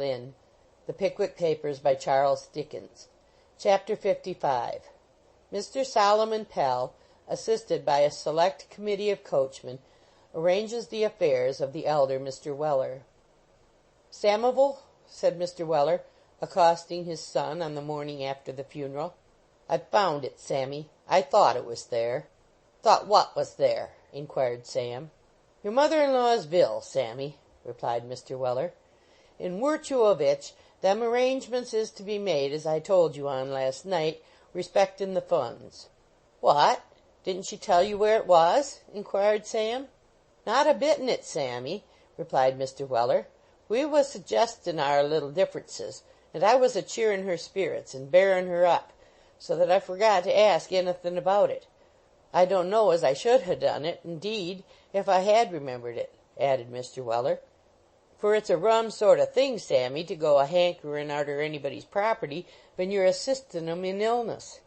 in. The Pickwick Papers by Charles Dickens. Chapter 55. Mr. Solomon Pell, assisted by a select committee of coachmen, arranges the affairs of the elder Mr. Weller. "Samivel," said Mr. Weller, accosting his son on the morning after the funeral, "I've found it, Sammy. I thought it was there." "Thought what was there?" inquired Sam. "Your mother-in-law's vill, Sammy," replied Mr. Weller. "In wirtue of which, them arrangements is to be made as I told you on last night, respectin' the funds." "What? Didn't she tell you where it was?" inquired Sam. "Not a bit in it, Sammy," replied Mr. Weller. "We was suggestin' our little differences, and I was a cheerin' her spirits and bearin' her up, so that I forgot to ask anythin' about it. I don't know as I should ha' done it, indeed, if I had remembered it," added Mr. Weller. "For it's a rum sort o' thing, Sammy, to go a hankerin' arter anybody's property ven you're assistin' 'em in illness.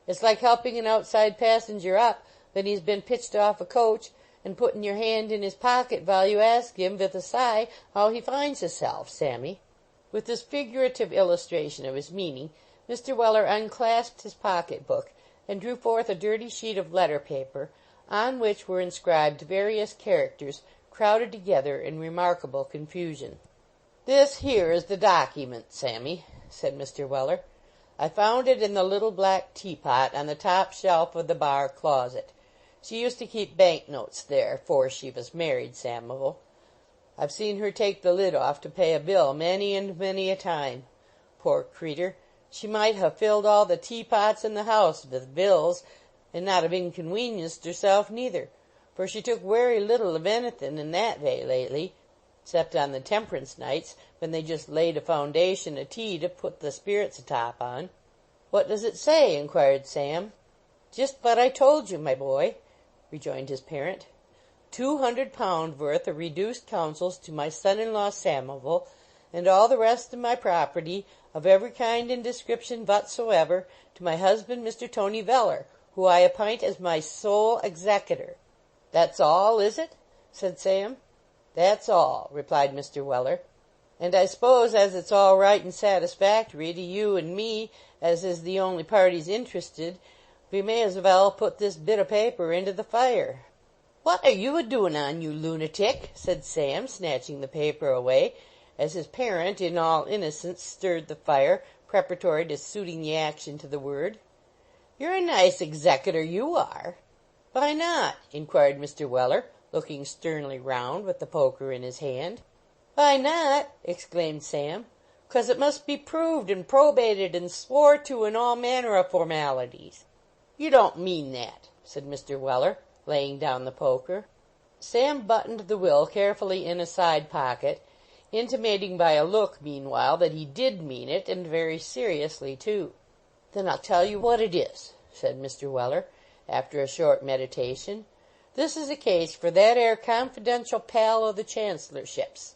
It's like helping an outside passenger up ven he's been pitched off a coach, and puttin' your hand in his pocket vile you ask him, vith a sigh, how he finds hisself, Sammy." With this figurative illustration of his meaning, Mr. Weller unclasped his pocket-book and drew forth a dirty sheet of letter paper, on which were inscribed various characters crowded together in remarkable confusion. "This here is the dockyment, Sammy," said Mr. Weller. "I found it in the little black teapot on the top shelf of the bar closet. She used to keep bank notes there, 'fore she was married, Samivel. I've seen her take the lid off to pay a bill many and many a time. Poor creeter, she might ha' filled all the teapots in the house vith bills, and not have inconwenienced herself neither, for she took wery little of anythin' in that vay lately, 'cept on the temperance nights, when they just laid a foundation o' tea to put the spirits atop on." "What does it say?" inquired Sam. "Just what I told you, my boy," rejoined his parent. "£200 worth of reduced counsels to my son-in-law Samivel, and all the rest of my property, of every kind and description votsoever, to my husband, Mr. Tony Veller, who I appint as my sole executor." "That's all, is it?" said Sam. "That's all," replied Mr. Weller. "And I s'pose as it's all right and satisfactory to you and me, as is the only parties interested, we may as vell put this bit o' paper into the fire." "What are you a doin' on, you lunatic?" said Sam, snatching the paper away, as his parent, in all innocence, stirred the fire, preparatory to suiting the action to the word. "You're a nice executor, you are." "Why not?" inquired Mr. Weller, looking sternly round, with the poker in his hand. "Why not?" exclaimed Sam. "'Cause it must be proved and probated and swore to, and all manner of formalities." "You don't mean that," said Mr. Weller, laying down the poker. Sam buttoned the will carefully in a side pocket, intimating by a look, meanwhile, that he did mean it, and very seriously, too. "Then I'll tell you what it is," said Mr. Weller, after a short meditation. "This is a case for that 'ere confidential pal o' the Chancellorship's.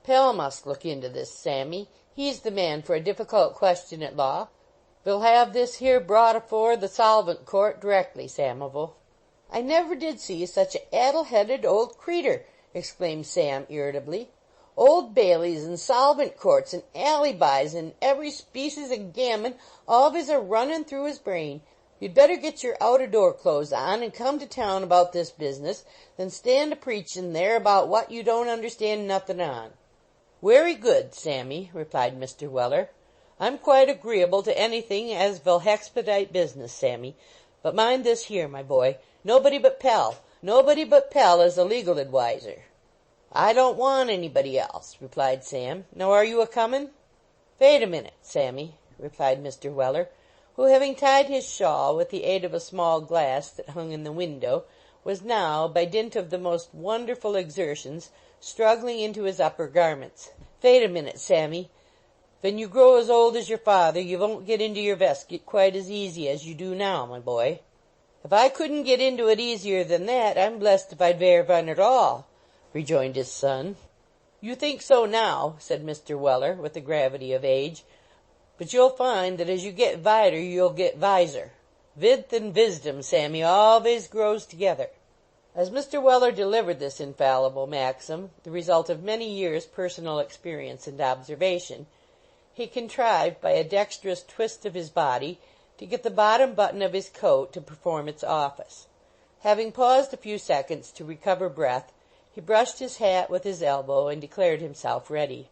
Pell must look into this, Sammy. He's the man for a difficult question at law. We'll have this here brought afore the Solvent Court directly, Samivel." "I never did see such a addle-headed old creetur!" exclaimed Sam irritably. "Old Baileys and Solvent Courts and allybys and every species o' gammon alvays a runnin' through his brain. You'd better get your out-o'-door clothes on and come to town about this business, than stand a-preachin' there about what you don't understand nothin' on." "Wery good, Sammy," replied Mr. Weller. "I'm quite agreeable to anything as vill hexpedite business, Sammy. But mind this here, my boy, nobody but Pell is a legal adwiser." "I don't want anybody else," replied Sam. "Now are you a-comin'?" "Vait a minute, Sammy," replied Mr. Weller, who, having tied his shawl with the aid of a small glass that hung in the window, was now, by dint of the most wonderful exertions, struggling into his upper garments. "Vait a minute, Sammy. Ven you grow as old as your father, you won't get into your veskit quite as easy as you do now, my boy." "If I couldn't get into it easier than that, I'm blest if I'd vear vun at all," rejoined his son. "You think so now," said Mr. Weller, with the gravity of age, "but you'll find that as you get vider you'll get viser. Vidth and visdom, Sammy, alvays grows together." As Mr. Weller delivered this infallible maxim, the result of many years' personal experience and observation, he contrived, by a dexterous twist of his body, to get the bottom button of his coat to perform its office. Having paused a few seconds to recover breath, he brushed his hat with his elbow and declared himself ready.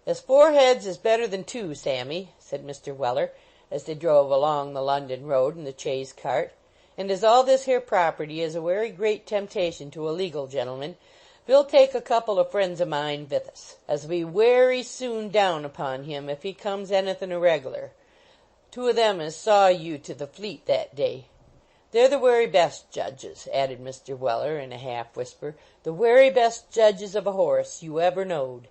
"As 4 heads is better than 2, Sammy," said Mr. Weller, as they drove along the London road in the chaise cart, "and as all this here property is a wery great temptation to a legal gentleman, ve'll take a couple of friends o' mine vith us, as'll be wery soon down upon him if he comes anything irregular. 2 of them as saw you to the Fleet that day. They're the wery best judges," added Mr. Weller in a half whisper, "the wery best judges of a horse you ever knowed."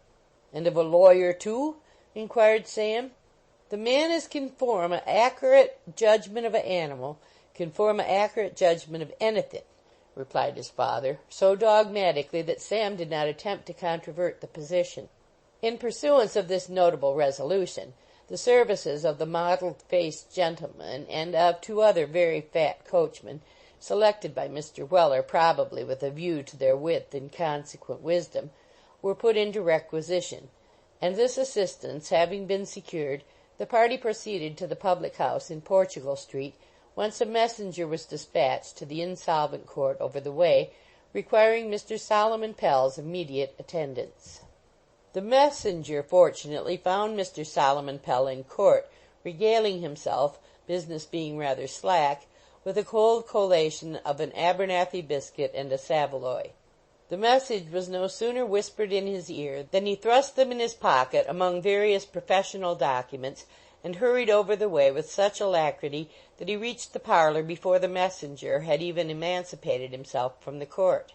"And of a lawyer, too?" inquired Sam. "The man as can form a ackerate judgment of a animal can form a ackerate judgment of anything," replied his father, so dogmatically that Sam did not attempt to controvert the position. In pursuance of this notable resolution, the services of the mottled-faced gentleman and of 2 other very fat coachmen, selected by Mr. Weller probably with a view to their wit and consequent wisdom, were put into requisition, and this assistance having been secured, the party proceeded to the public-house in Portugal Street, whence a messenger was dispatched to the Insolvent Court over the way, requiring Mr. Solomon Pell's immediate attendance. The messenger fortunately found Mr. Solomon Pell in court, regaling himself, business being rather slack, with a cold collation of an Abernathy biscuit and a saveloy. The message was no sooner whispered in his ear than he thrust them in his pocket among various professional documents, and hurried over the way with such alacrity that he reached the parlor before the messenger had even emancipated himself from the court.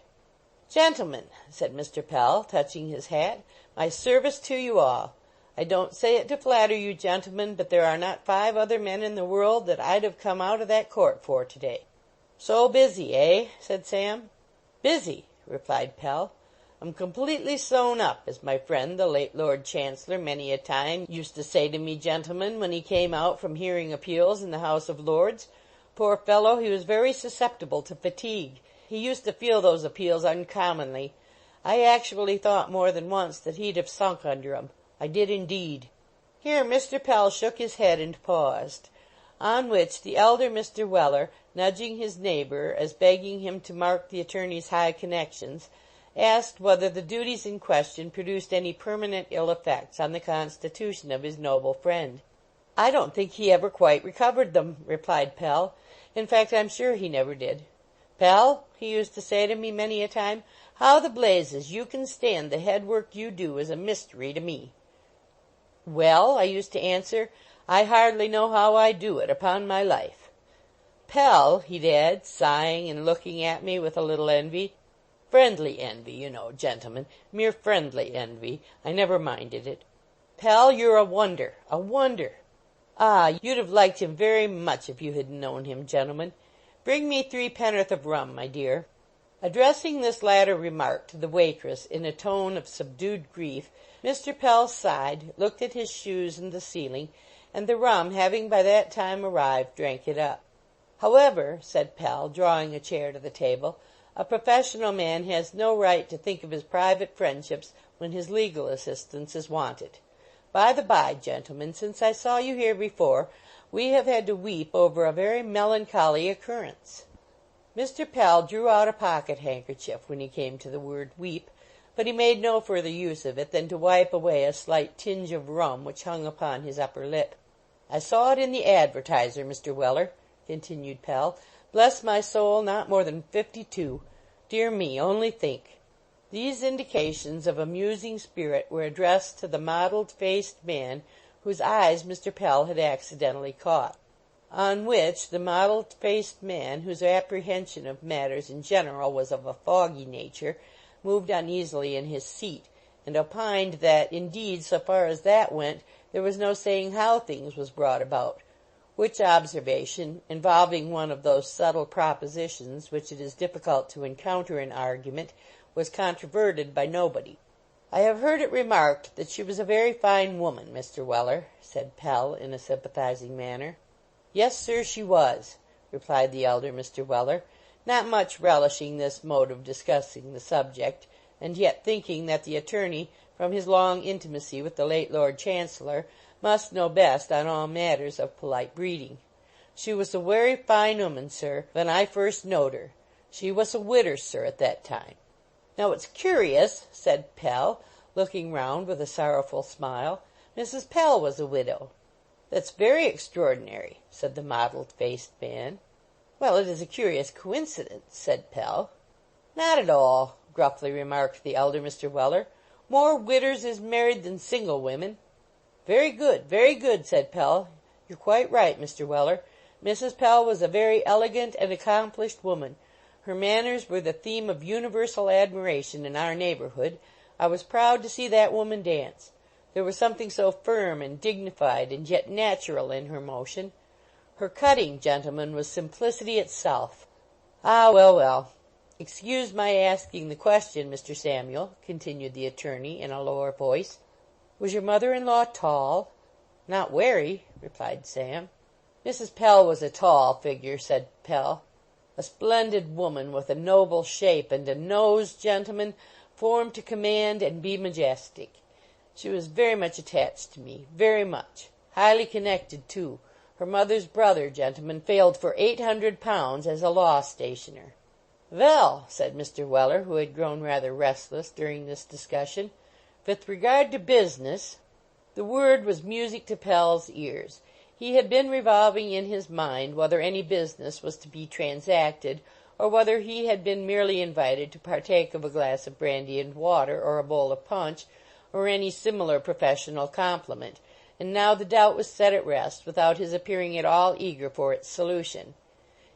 "Gentlemen," said Mr. Pell, touching his hat, "my service to you all. I don't say it to flatter you, gentlemen, but there are not 5 other men in the world that I'd have come out of that court for to-day." "So busy, eh?" said Sam. "Busy," replied Pell. "I'm completely sewn up, as my friend, the late Lord Chancellor, many a time used to say to me, gentlemen, when he came out from hearing appeals in the House of Lords. Poor fellow, he was very susceptible to fatigue. He used to feel those appeals uncommonly. I actually thought more than once that he'd have sunk under 'em. I did indeed." Here Mr. Pell shook his head and paused, on which the elder Mr. Weller, nudging his neighbour as begging him to mark the attorney's high connections, asked whether the duties in question produced any permanent ill effects on the constitution of his noble friend. "I don't think he ever quite recovered them," replied Pell. "In fact, I'm sure he never did. 'Pell,' he used to say to me many a time, 'how the blazes you can stand the head work you do is a mystery to me.' 'Well,' I used to answer, 'I hardly know how I do it, upon my life.' Pell," he'd add, sighing and looking at me with a little envy, "friendly envy, you know, gentlemen, mere friendly envy, I never minded it. Pell, you're a wonder, a wonder. Ah, you'd have liked him very much if you had known him, gentlemen. Bring me 3 pennorth of rum, my dear." Addressing this latter remark to the waitress in a tone of subdued grief, Mr. Pell sighed, looked at his shoes and the ceiling, and the rum having by that time arrived, drank it up. "However," said Pell, drawing a chair to the table, "a professional man has no right to think of his private friendships when his legal assistance is wanted. By the by, gentlemen, since I saw you here before, we have had to weep over a very melancholy occurrence." Mr. Pell drew out a pocket-handkerchief when he came to the word weep, but he made no further use of it than to wipe away a slight tinge of rum which hung upon his upper lip. "I saw it in the Advertiser, Mr. Weller," continued Pell. "Bless my soul, not more than 52. Dear me, only think." These indications of a musing spirit were addressed to the mottled-faced man whose eyes Mr. Pell had accidentally caught, on which the mottled-faced man, whose apprehension of matters in general was of a foggy nature, moved uneasily in his seat, and opined that, indeed, so far as that went, there was no saying how things was brought about, which observation, involving one of those subtle propositions which it is difficult to encounter in argument, was controverted by nobody. "I have heard it remarked that she was a very fine woman, Mr. Weller," said Pell in a sympathizing manner. "Yes, sir, she was," replied the elder Mr. Weller. not much relishing this mode of discussing the subject, and yet thinking that the attorney, from his long intimacy with the late Lord Chancellor, must know best on all matters of polite breeding. "She was a wery fine 'oman, sir, ven I first knowed her. She was a widder, sir, at that time." "Now it's curious," said Pell, looking round with a sorrowful smile. "Mrs. Pell was a widow." "That's very extraordinary," said the mottled-faced man. "Well, it is a curious coincidence," said Pell. "Not at all," gruffly remarked the elder Mr. Weller. "More widders is married than single women." "Very good," said Pell. "You're quite right, Mr. Weller. Mrs. Pell was a very elegant and accomplished woman. Her manners were the theme of universal admiration in our neighbourhood. I was proud to see that woman dance. There was something so firm and dignified and yet natural in her motion. Her cutting, gentlemen, was simplicity itself." "Ah, well, well. Excuse my asking the question, Mr. Samuel," continued the attorney in a lower voice. "Was your mother-in-law tall?" "Not wery," replied Sam. "Mrs. Pell was a tall figure," said Pell. "A splendid woman, with a noble shape, and a nose, gentlemen, formed to command and be majestic. She was very much attached to me, very much. Highly connected, too. Her mother's brother, gentlemen, failed for £800 as a law stationer." "Vell," said Mr. Weller, who had grown rather restless during this discussion, "vith regard to business—" The word was music to Pell's ears. He had been revolving in his mind whether any business was to be transacted, or whether he had been merely invited to partake of a glass of brandy and water, or a bowl of punch, or any similar professional compliment, and now the doubt was set at rest, without his appearing at all eager for its solution.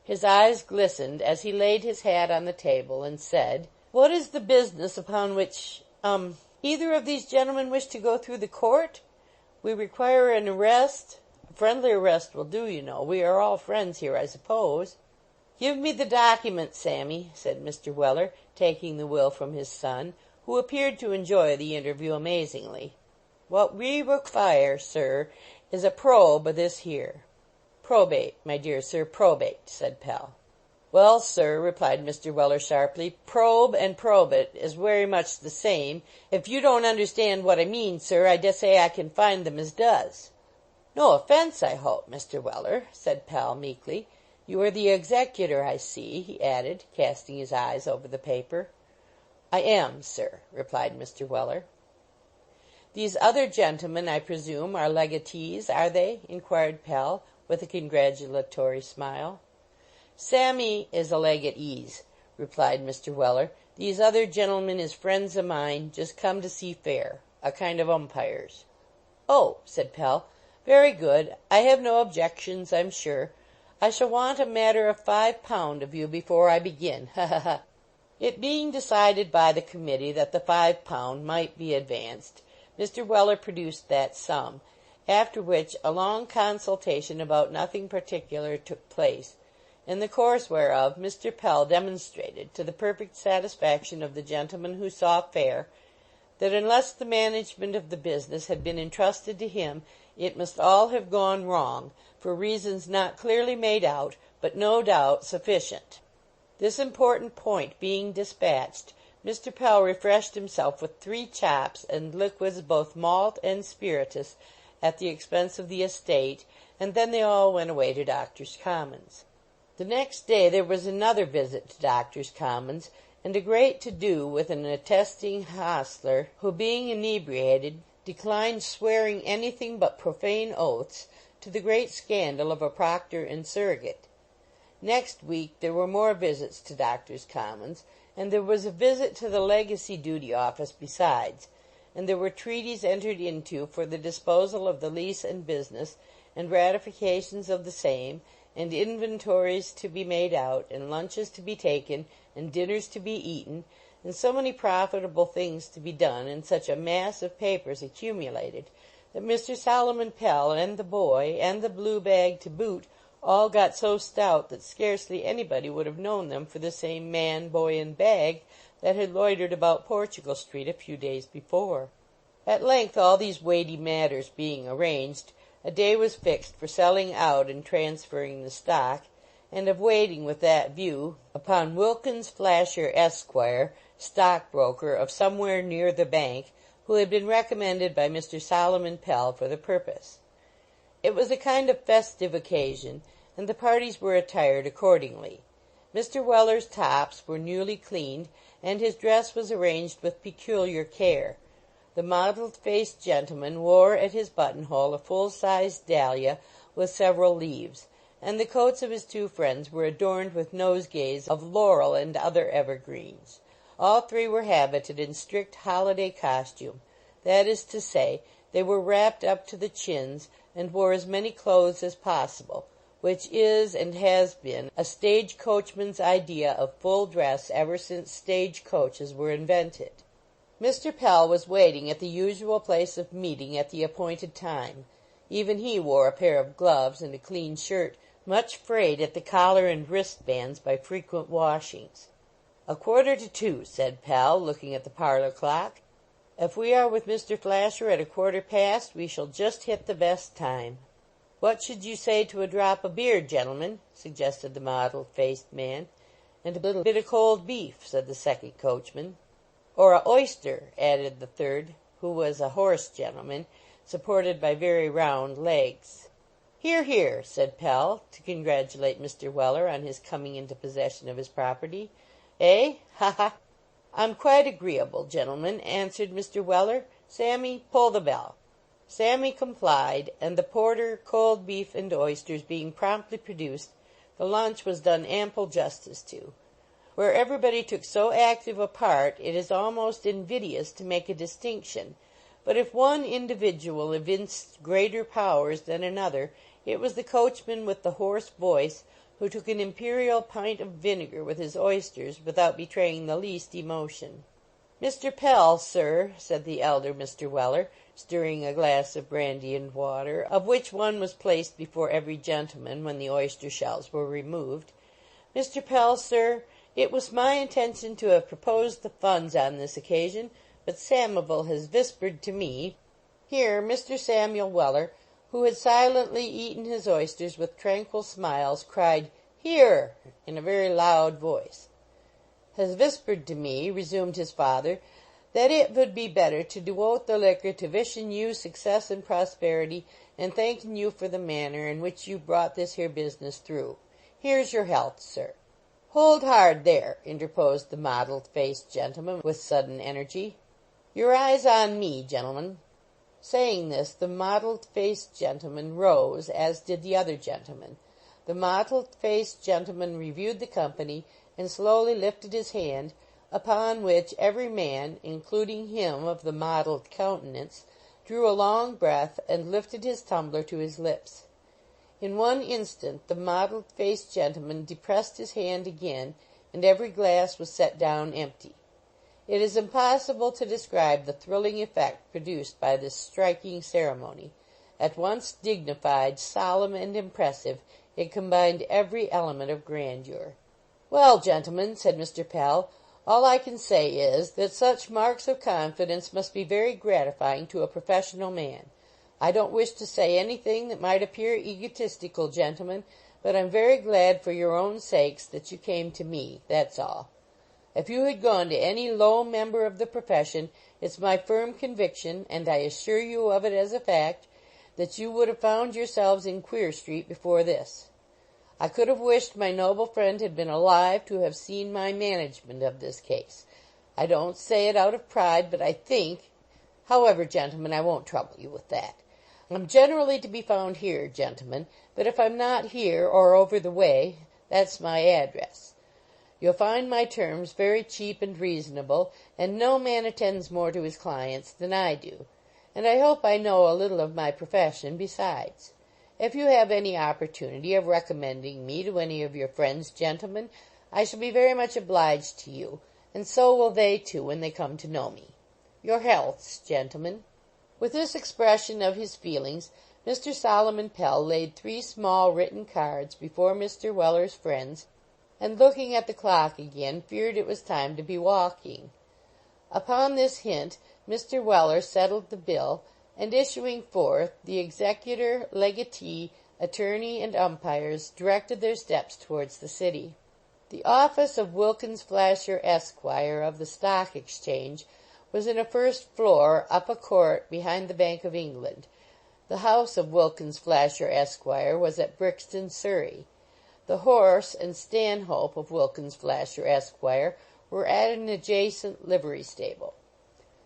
His eyes glistened as he laid his hat on the table and said, "What is the business upon which either of these gentlemen wish to go through the court? We require an arrest. A friendly arrest will do, you know. We are all friends here, I suppose." "Give me the document, Sammy," said Mr. Weller, taking the will from his son, who appeared to enjoy the interview amazingly. "What we require, sir, is a probe o' this here." "Probate, my dear sir, probate," said Pell. "Well, sir," replied Mr. Weller sharply, "probe and probate is wery much the same. If you don't understand what I mean, sir, I dessay I can find them as does." "No offence, I hope, Mr. Weller," said Pell meekly. "You are the executor, I see," he added, casting his eyes over the paper. "I am, sir," replied Mr. Weller. "These other gentlemen, I presume, are legatees, are they?" inquired Pell, with a congratulatory smile. "Sammy is a leg at ease," replied Mr. Weller. "These other gentlemen is friends o' mine, just come to see fair, a kind of umpires." "Oh," said Pell, "very good. I have no objections, I'm sure. I shall want a matter of £5 of you before I begin. Ha, ha, ha." It being decided by the committee that the £5 might be advanced, Mr. Weller produced that sum, after which a long consultation about nothing particular took place, in the course whereof Mr. Pell demonstrated, to the perfect satisfaction of the gentlemen who saw fair, that unless the management of the business had been entrusted to him, it must all have gone wrong, for reasons not clearly made out, but no doubt sufficient. This important point being dispatched, Mr. Pell refreshed himself with 3 chops and liquids, both malt and spirituous, at the expense of the estate, and then they all went away to Doctors' Commons. The next day there was another visit to Doctors' Commons, and a great to-do with an attesting hostler, who, being inebriated, declined swearing anything but profane oaths, to the great scandal of a proctor and surrogate. Next week there were more visits to Doctors' Commons, and there was a visit to the Legacy Duty Office besides, and there were treaties entered into for the disposal of the lease and business, and ratifications of the same, and inventories to be made out, and lunches to be taken, and dinners to be eaten, and so many profitable things to be done, and such a mass of papers accumulated, that Mr. Solomon Pell and the boy, and the blue bag to boot, all got so stout that scarcely anybody would have known them for the same man, boy, and bag that had loitered about Portugal Street a few days before. At length, all these weighty matters being arranged, a day was fixed for selling out and transferring the stock, and of waiting with that view upon Wilkins Flasher, Esquire, stockbroker of somewhere near the bank, who had been recommended by Mr. Solomon Pell for the purpose. It was a kind of festive occasion, and the parties were attired accordingly. Mr. Weller's tops were newly cleaned, and his dress was arranged with peculiar care. The mottled-faced gentleman wore at his buttonhole a full-sized dahlia with several leaves, and the coats of his two friends were adorned with nosegays of laurel and other evergreens. All three were habited in strict holiday costume. That is to say, they were wrapped up to the chins and wore as many clothes as possible, which is and has been a stage coachman's idea of full dress ever since stage coaches were invented. Mr. Pell was waiting at the usual place of meeting at the appointed time. Even he wore a pair of gloves and a clean shirt, much frayed at the collar and wristbands by frequent washings. 1:45, said Pell, looking at the parlor clock. If we are with Mr. Flasher at 1:15, we shall just hit the best time. What should you say to a drop of beer, gentlemen? Suggested the mottled-faced man. And a little bit of cold beef, said the second coachman. Or a oyster, added the third, who was a horse gentleman, supported by very round legs. Hear, hear, said Pell, to congratulate Mr. Weller on his coming into possession of his property. Eh? Ha, ha! I'm quite agreeable, gentlemen, answered Mr. Weller. Sammy, pull the bell. Sammy complied, and the porter, cold beef, and oysters being promptly produced, the lunch was done ample justice to. Where everybody took so active a part, it is almost invidious to make a distinction, but if one individual evinced greater powers than another, it was the coachman with the hoarse voice, who took an imperial pint of vinegar with his oysters without betraying the least emotion. Mr. Pell, sir, said the elder Mr. Weller, stirring a glass of brandy and water, of which one was placed before every gentleman when the oyster shells were removed. Mr. Pell, sir, it was my intention to have proposed the funds on this occasion, but Samivel has whispered to me. Here Mr. Samuel Weller, who had silently eaten his oysters with tranquil smiles, cried, "Here!" in a very loud voice. Has whispered to me, resumed his father, that it would be better to dewote the liquor to wishing you success and prosperity, and thanking you for the manner in which you brought this here business through. Here's your health, sir. Hold hard there, interposed the mottled-faced gentleman with sudden energy. Your eyes on me, gentlemen. Saying this, the mottled-faced gentleman rose, as did the other gentleman. The mottled-faced gentleman reviewed the company, and slowly lifted his hand, upon which every man, including him of the mottled countenance, drew a long breath, and lifted his tumbler to his lips. In one instant the mottled-faced gentleman depressed his hand again, and every glass was set down empty. It is impossible to describe the thrilling effect produced by this striking ceremony. At once dignified, solemn, and impressive, it combined every element of grandeur. "Well, gentlemen," said Mr. Pell, "all I can say is, that such marks of confidence must be very gratifying to a professional man. I don't wish to say anything that might appear egotistical, gentlemen, but I'm very glad for your own sakes that you came to me, that's all. If you had gone to any low member of the profession, it's my firm conviction, and I assure you of it as a fact, that you would have found yourselves in Queer Street before this. I could have wished my noble friend had been alive to have seen my management of this case. I don't say it out of pride, but I think— However, gentlemen, I won't trouble you with that. I'm generally to be found here, gentlemen, but if I'm not here or over the way, that's my address. You'll find my terms very cheap and reasonable, and no man attends more to his clients than I do, and I hope I know a little of my profession besides. If you have any opportunity of recommending me to any of your friends, gentlemen, I shall be very much obliged to you, and so will they too when they come to know me. Your healths, gentlemen." With this expression of his feelings, Mr. Solomon Pell laid 3 small written cards before Mr. Weller's friends, and looking at the clock again, feared it was time to be walking. Upon this hint, Mr. Weller settled the bill, and issuing forth the executor legatee attorney, and umpires directed their steps towards the city. The office of Wilkins Flasher, Esquire, of the Stock Exchange, was in a first floor up a court behind the Bank of England. The house of Wilkins Flasher, Esquire, was at Brixton, Surrey. The horse and stanhope of Wilkins Flasher, Esquire, were at an adjacent livery stable.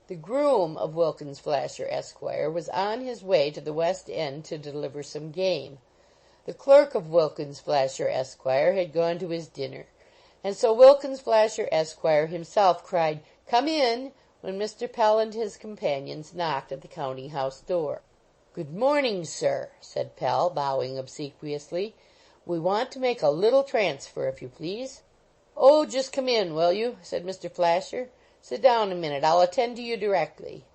The groom of Wilkins Flasher, Esquire, was on his way to the West End to deliver some game. The clerk of Wilkins Flasher, Esquire, had gone to his dinner, and so Wilkins Flasher, Esquire, himself cried, "Come in," when Mr. Pell and his companions knocked at the counting-house door. "Good morning, sir," said Pell, bowing obsequiously. "We want to make a little transfer, if you please." "Oh, just come in, will you?" said Mr. Flasher. "Sit down a minute. I'll attend to you directly."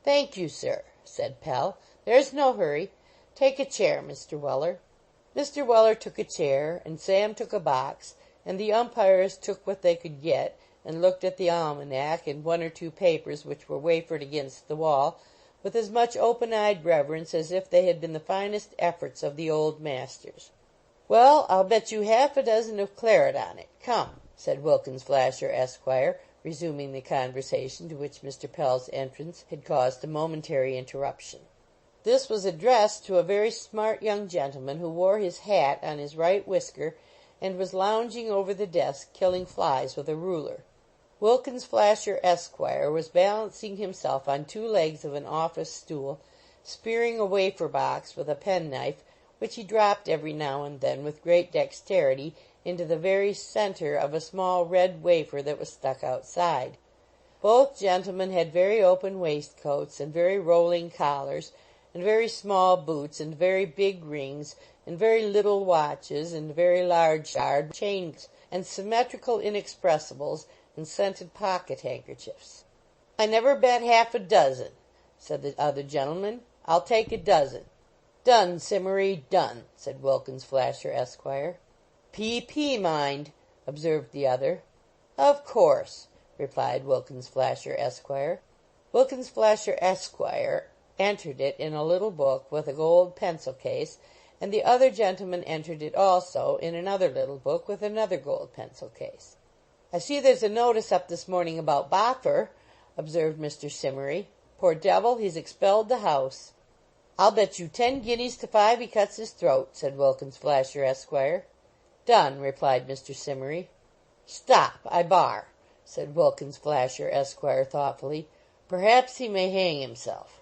"Thank you, sir," said Pell. "There's no hurry. Take a chair, Mr. Weller." Mr. Weller took a chair, and Sam took a box, and the umpires took what they could get, and looked at the almanac and one or two papers which were wafered against the wall, with as much open-eyed reverence as if they had been the finest efforts of the old masters. "Well, I'll bet you half a dozen of claret on it. Come," said Wilkins Flasher, Esquire, resuming the conversation to which Mr. Pell's entrance had caused a momentary interruption. This was addressed to a very smart young gentleman who wore his hat on his right whisker and was lounging over the desk killing flies with a ruler. Wilkins Flasher, Esquire, was balancing himself on two legs of an office stool, spearing a wafer box with a penknife, which he dropped every now and then with great dexterity into the very center of a small red wafer that was stuck outside. Both gentlemen had very open waistcoats and very rolling collars, and very small boots, and very big rings, and very little watches, and very large yard chains, and symmetrical inexpressibles, and scented pocket-handkerchiefs. "I never bet half a dozen," said the other gentleman. "I'll take a dozen." "Done, Simmery, done," said Wilkins Flasher, Esquire. "P.P., mind," observed the other. "Of course," replied Wilkins Flasher, Esquire. Wilkins Flasher, Esquire, entered it in a little book with a gold pencil case, and the other gentleman entered it also in another little book with another gold pencil case. "I see there's a notice up this morning about Boffer," observed Mr. Simmery. "Poor devil, he's expelled the house." "I'll bet you 10 guineas to 5 he cuts his throat," said Wilkins Flasher, Esquire. "Done," replied Mr. Simmery. "Stop, I bar," said Wilkins Flasher, Esquire, thoughtfully. "Perhaps he may hang himself."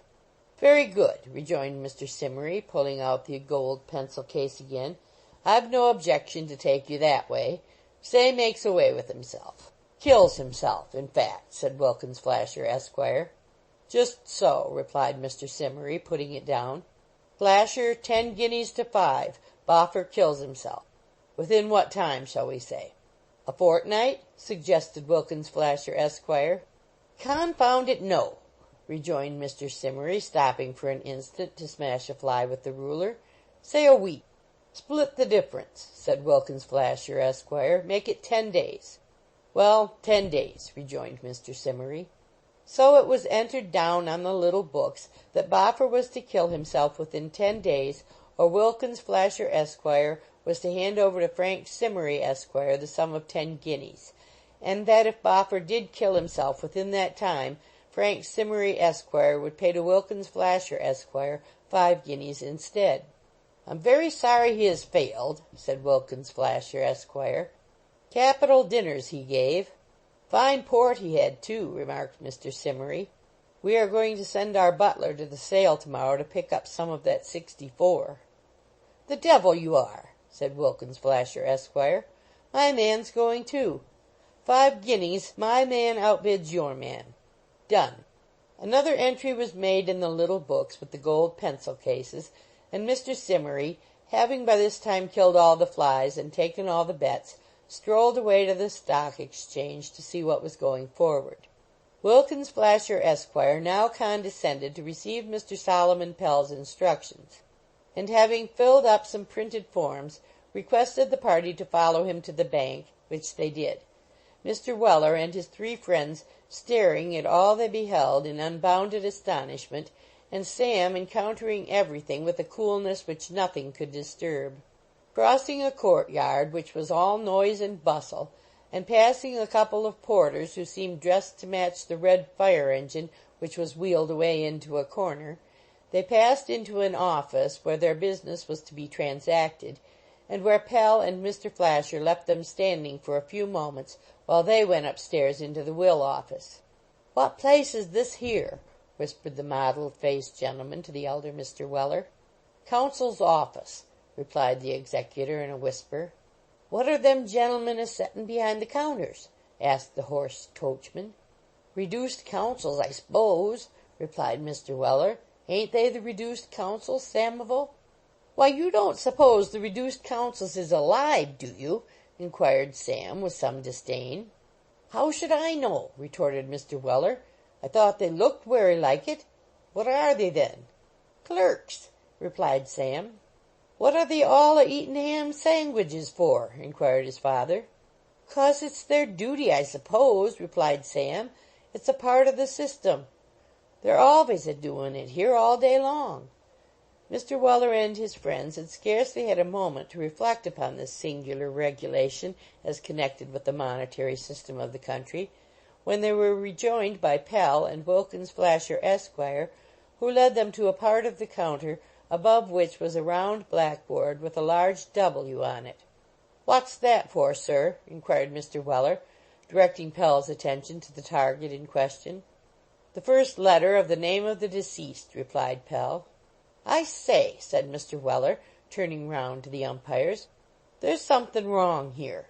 "Very good," rejoined Mr. Simmery, pulling out the gold pencil case again. "I've no objection to take you that way. Say makes away with himself. Kills himself, in fact," said Wilkins Flasher, Esquire. "Just so," replied Mr. Simmery, putting it down. "Flasher, 10 guineas to 5. Boffer kills himself. Within what time, shall we say?" "A fortnight?" suggested Wilkins Flasher, Esquire. "Confound it, no," rejoined Mr. Simmery, stopping for an instant to smash a fly with the ruler. "Say a week." "Split the difference," said Wilkins Flasher, Esquire. "Make it 10 days." "Well, 10 days," rejoined Mr. Simmery. So it was entered down on the little books that Boffer was to kill himself within 10 days, or Wilkins Flasher, Esquire, was to hand over to Frank Simmery, Esquire, the sum of 10 guineas, and that if Boffer did kill himself within that time, Frank Simmery, Esquire, would pay to Wilkins Flasher, Esquire, 5 guineas instead. "I'm very sorry he has failed," said Wilkins Flasher, Esquire. "Capital dinners he gave." "Fine port he had, too," remarked Mr. Simmery. "We are going to send our butler to the sale tomorrow to pick up some of that '64. "The devil you are!" said Wilkins Flasher, Esquire. "My man's going, too. 5 guineas, my man outbids your man." "Done." Another entry was made in the little books with the gold pencil cases, and Mr. Simmery, having by this time killed all the flies and taken all the bets, strolled away to the Stock Exchange to see what was going forward. Wilkins Flasher, Esquire, now condescended to receive Mr. Solomon Pell's instructions, and having filled up some printed forms, requested the party to follow him to the bank, which they did, Mr. Weller and his 3 friends staring at all they beheld in unbounded astonishment, and Sam encountering everything with a coolness which nothing could disturb. Crossing a courtyard which was all noise and bustle, and passing a couple of porters who seemed dressed to match the red fire engine which was wheeled away into a corner, they passed into an office where their business was to be transacted, and where Pell and Mr. Flasher left them standing for a few moments while they went upstairs into the will office. "What place is this here?" whispered the mottled-faced gentleman to the elder Mr. Weller. "Counsel's office," replied the executor in a whisper. "What are them gentlemen a settin' behind the counters?" asked the hoarse coachman. "Reduced counsels, I s'pose," replied Mr. Weller. "Ain't they the reduced counsels, Samivel?" "Why, you don't suppose the reduced counsels is alive, do you?" inquired Sam, with some disdain. "How should I know?" retorted Mr. Weller. "I thought they looked werry like it. What are they, then?" "Clerks," replied Sam. "What are they all a eatin' ham sangwidges for?" inquired his father. "'Cause it's their duty, I suppose," replied Sam. "It's a part of the system. They're always a doin' it here all day long." Mr. Weller and his friends had scarcely had a moment to reflect upon this singular regulation as connected with the monetary system of the country, when they were rejoined by Pell and Wilkins Flasher, Esquire, who led them to a part of the counter above which was a round blackboard with a large W on it. "What's that for, sir?" inquired Mr. Weller, directing Pell's attention to the target in question. "The first letter of the name of the deceased," replied Pell. "I say," said Mr. Weller, turning round to the umpires, "there's somethin' wrong here.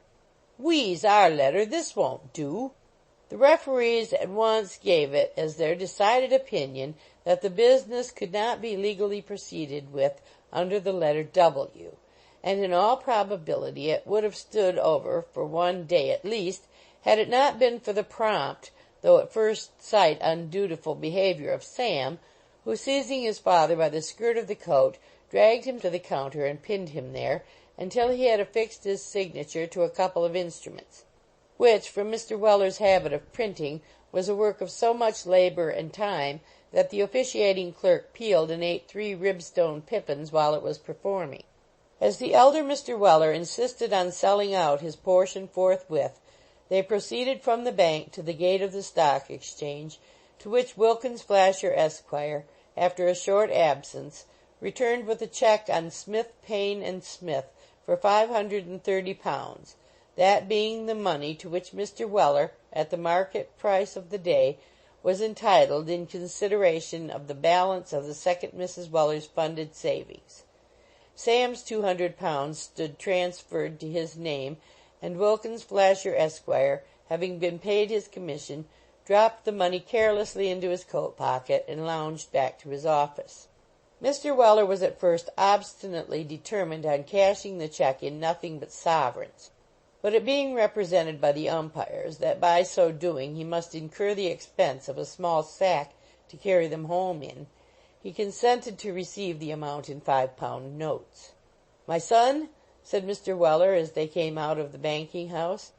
We's our letter. This won't do." The referees at once gave it as their decided opinion that the business could not be legally proceeded with under the letter W, and in all probability it would have stood over for one day at least, had it not been for the prompt, though at first sight undutiful behavior of Sam, who, seizing his father by the skirt of the coat, dragged him to the counter and pinned him there until he had affixed his signature to a couple of instruments, which, from Mr. Weller's habit of printing, was a work of so much labor and time that the officiating clerk peeled and ate 3 ribstone pippins while it was performing. As the elder Mr. Weller insisted on selling out his portion forthwith, they proceeded from the bank to the gate of the stock exchange, to which Wilkins Flasher, Esquire, after a short absence, returned with a check on Smith, Payne, and Smith for £530, that being the money to which Mr. Weller, at the market price of the day, was entitled in consideration of the balance of the second Mrs. Weller's funded savings. Sam's £200 stood transferred to his name, and Wilkins Flasher, Esquire, having been paid his commission, dropped the money carelessly into his coat pocket and lounged back to his office. Mr. Weller was at first obstinately determined on cashing the check in nothing but sovereigns, but it being represented by the umpires that by so doing he must incur the expense of a small sack to carry them home in, he consented to receive the amount in £5 notes. "My son," said Mr. Weller as they came out of the banking house,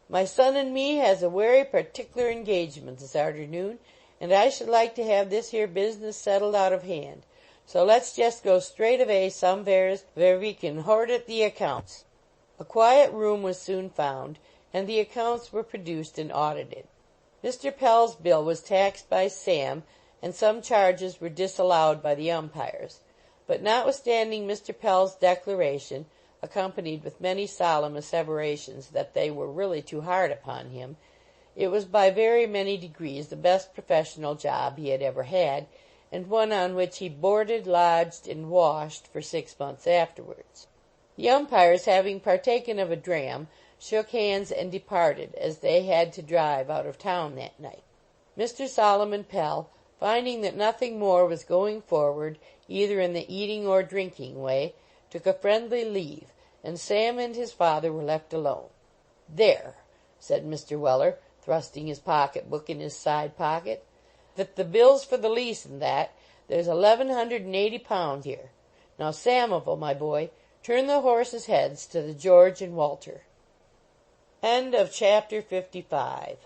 "my son and me has a werry partickler engagement this arternoon, and I should like to have this here business settled out of hand. So let's jest go straight avay somevheres where we can hordit the accounts." A quiet room was soon found, and the accounts were produced and audited. Mr. Pell's bill was taxed by Sam, and some charges were disallowed by the umpires, but notwithstanding Mr. Pell's declaration, accompanied with many solemn asseverations that they were really too hard upon him, it was by very many degrees the best professional job he had ever had, and one on which he boarded, lodged, and washed for 6 months afterwards. The umpires, having partaken of a dram, shook hands and departed, as they had to drive out of town that night. Mr. Solomon Pell, finding that nothing more was going forward, either in the eating or drinking way, took a friendly leave, and Sam and his father were left alone. "There," said Mr. Weller, thrusting his pocket-book in his side pocket, "with the bills for the lease and that, there's £1180 here. Now, Samivel, my boy, turn the horses' heads to the George and Walter." Chapter 55